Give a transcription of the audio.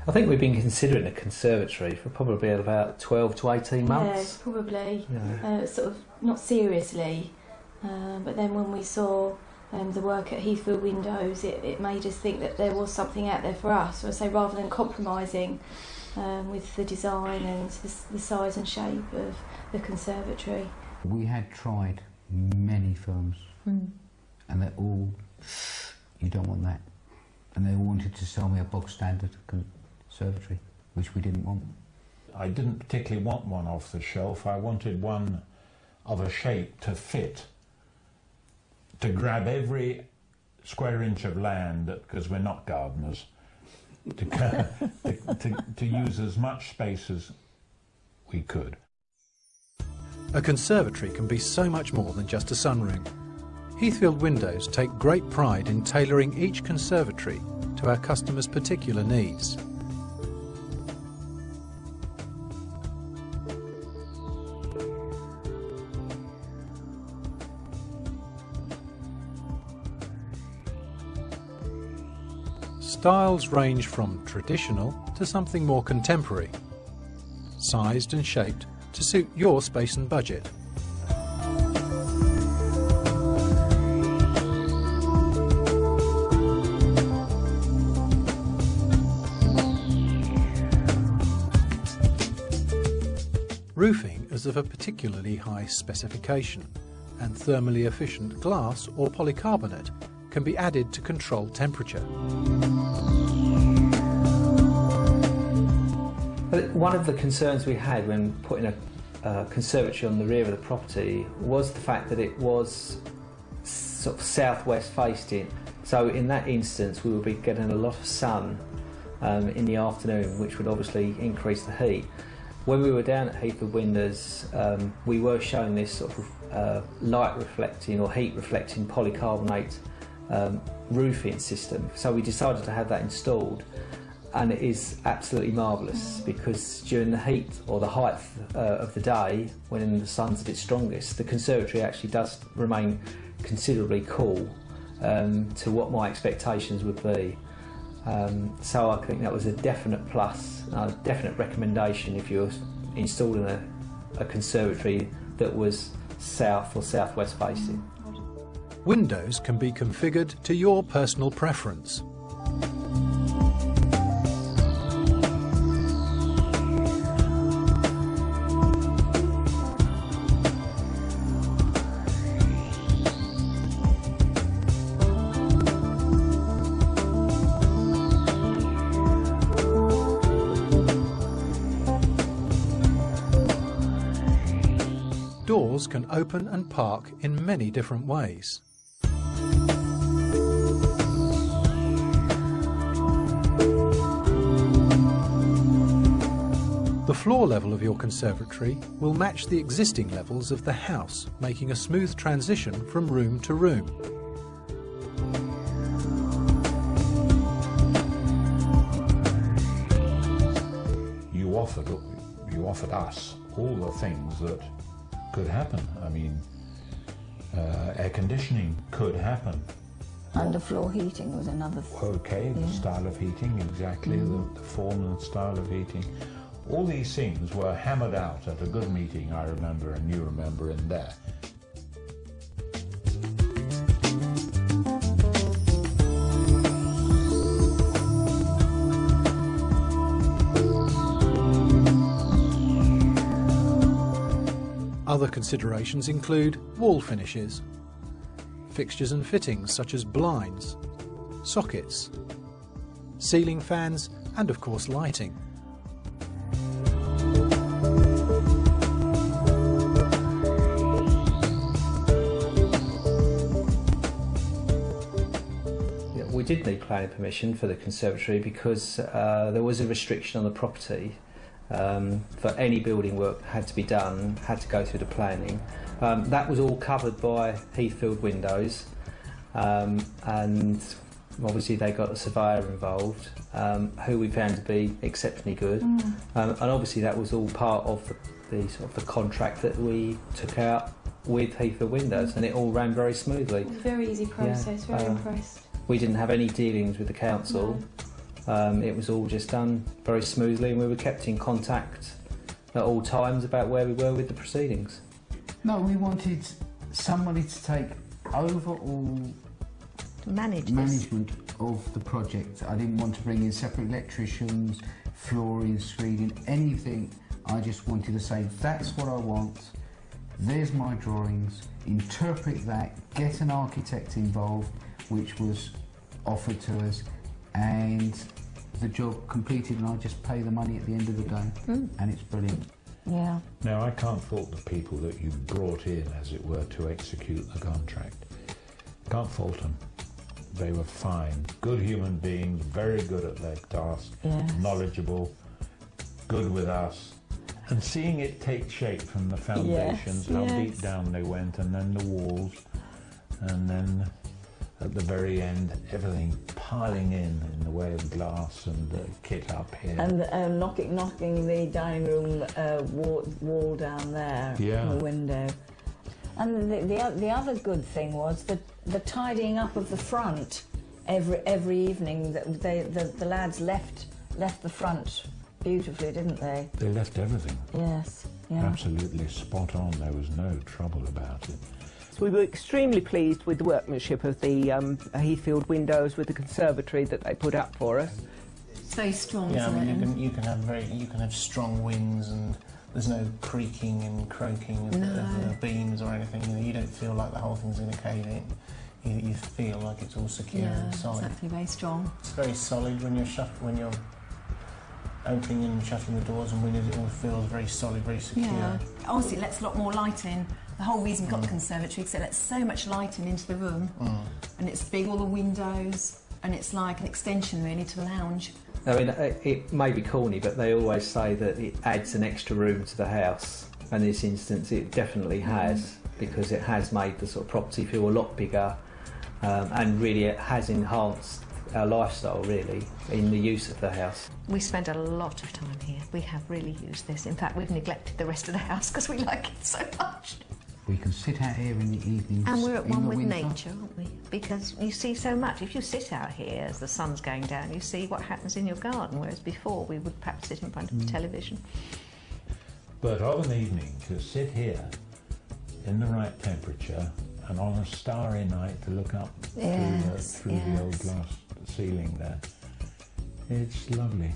I think we've been considering a conservatory for probably about 12 to 18 months. Yeah, probably. Yeah. Sort of not seriously, but then when we saw the work at Heathfield Windows, it made us think that there was something out there for us. So I say, rather than compromising with the design and the size and shape of the conservatory. We had tried many firms, and they're all, you don't want that. And they wanted to sell me a bog standard conservatory, which we didn't want. I didn't particularly want one off the shelf. I wanted one of a shape to fit, to grab every square inch of land, because we're not gardeners, to use as much space as we could. A conservatory can be so much more than just a sunroom. Heathfield Windows take great pride in tailoring each conservatory to our customers' particular needs. Styles range from traditional to something more contemporary, sized and shaped to suit your space and budget. Roofing is of a particularly high specification, and thermally efficient glass or polycarbonate can be added to control temperature. One of the concerns we had when putting a conservatory on the rear of the property was the fact that it was sort of southwest facing. So in that instance we would be getting a lot of sun in the afternoon, which would obviously increase the heat. When we were down at Heathfield Windows, we were shown this sort of light reflecting or heat reflecting polycarbonate roofing system. So we decided to have that installed, and it is absolutely marvellous because during the heat or the height of the day, when the sun's at its strongest, the conservatory actually does remain considerably cool to what my expectations would be. So I think that was a definite plus, a definite recommendation if you're installing a conservatory that was south or southwest facing. Windows can be configured to your personal preference. Doors can open and park in many different ways. The floor level of your conservatory will match the existing levels of the house, making a smooth transition from room to room. You offered us all the things that could happen. I mean, air conditioning could happen. Underfloor heating was another thing. Okay, the style of heating, exactly, the form and style of heating. All these things were hammered out at a good meeting, I remember, and you remember in there. Other considerations include wall finishes, fixtures and fittings such as blinds, sockets, ceiling fans and of course lighting. We did need planning permission for the conservatory because there was a restriction on the property. For any building work had to be done, had to go through the planning. That was all covered by Heathfield Windows, and obviously they got a surveyor involved, who we found to be exceptionally good, and obviously that was all part of the sort of the contract that we took out with Heathfield Windows, and it all ran very smoothly. It was a very easy process, very impressed. We didn't have any dealings with the council. It was all just done very smoothly, and we were kept in contact at all times about where we were with the proceedings. No, we wanted somebody to take overall management of the project. I didn't want to bring in separate electricians, flooring, screening, anything. I just wanted to say, that's what I want, there's my drawings, interpret that, get an architect involved, which was offered to us, and the job completed, and I just pay the money at the end of the day, and it's brilliant. Yeah. Now, I can't fault the people that you brought in, as it were, to execute the contract. Can't fault them. They were fine, good human beings, very good at their task, Yes. knowledgeable, good with us. And seeing it take shape from the foundations, how deep down they went, and then the walls, and then at the very end, everything piling in the way of glass and kit up here. And knocking the dining room wall down there, Yeah. the window. And the other good thing was the tidying up of the front. Every evening, the lads left the front beautifully, didn't they? They left everything Yes. Yeah. absolutely spot on. There was no trouble about it. So we were extremely pleased with the workmanship of the Heathfield windows with the conservatory that they put up for us. It's very strong, Yeah, I isn't mean, it? you can have strong winds, and there's no creaking and croaking of the beams or anything. You don't feel like the whole thing's going to cave in. You feel like it's all secure Yeah, and solid. exactly, very strong. It's very solid when you're opening and shutting the doors and windows. It all feels very solid, very secure. Yeah. Obviously, it lets a lot more light in. The whole reason we got the conservatory is it lets so much light into the room, and it's big, all the windows, and it's like an extension really to the lounge. I mean, it may be corny, but they always say that it adds an extra room to the house. And in this instance, it definitely has, because it has made the sort of property feel a lot bigger, and really it has enhanced our lifestyle, really, in the use of the house. We spend a lot of time here. We have really used this. In fact, we've neglected the rest of the house because we like it so much. We can sit out here in the evenings. And we're at in one the with winter. nature, aren't we? Because you see so much. If you sit out here as the sun's going down, you see what happens in your garden, whereas before we would perhaps sit in front of the television. But of an evening, to sit here in the right temperature and on a starry night to look up through the old glass ceiling there, it's lovely.